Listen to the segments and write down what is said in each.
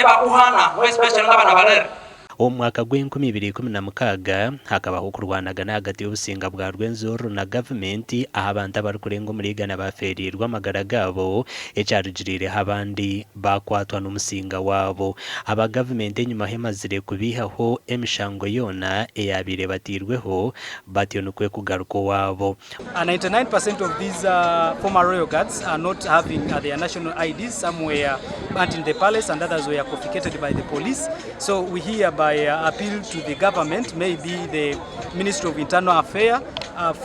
eba uhana wespecially ngabana barere umwaka gw'2016 hakabaho kurwanaga hagati y'ubusinga bwa Rwenzoro na government aho abantu bari kurenga muri gana baferirwa amagara gabo ecyarugirire abandi bakwatwa n'umusinga wabo aba government nyuma hemazire kubihaho emishango yona eyabire batirweho bationukwe kugaruka wabo. 99% of these former royal guards are not having their national IDs. Some were burnt in the palace and others were confiscated by the police. So we hereby appeal to the government, maybe the Ministry of Internal Affairs,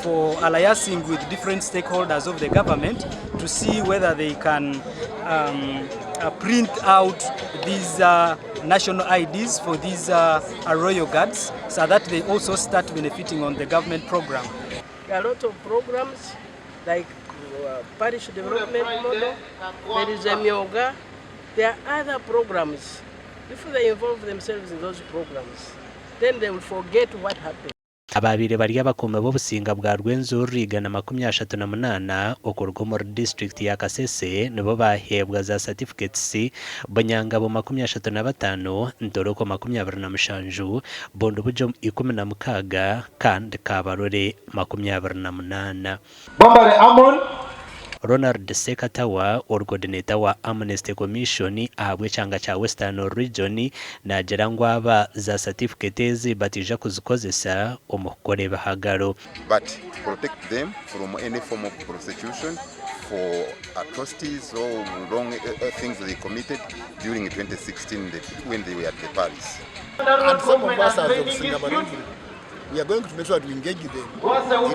for alliancing with different stakeholders of the government to see whether they can print out these national IDs for these royal guards so that they also start benefiting on the government program. There are a lot of programs like parish development model, there is a Myoga, there are other programs. If they involve themselves in those programs, then they will forget what happened. Abaabeire bari abakoma b'obusinga bwa Rwenzoro igana 38 okurwa muri district ya Kasese nibo bahebwa za certificates banyangabo 35 ntoroko 27 bondo bujo 16 kandi kabarore 28. Bombare Amon Ronald Sekatawa coordinator wa Amnesty Commission ahabwe cyanga cya Western Region na gerangwaba za certificates batija kuzikozesa umukore bahagaro but protect them from any form of prosecution for atrocities or wrong things they committed during 2016 when they were at the palace. And some of us as of Singapore, we are going to make sure to engage them in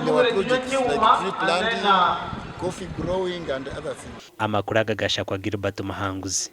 our projects like tree planting, coffee growing and other things. Amakuru agagasha kwa Gilbert Muhanguzi.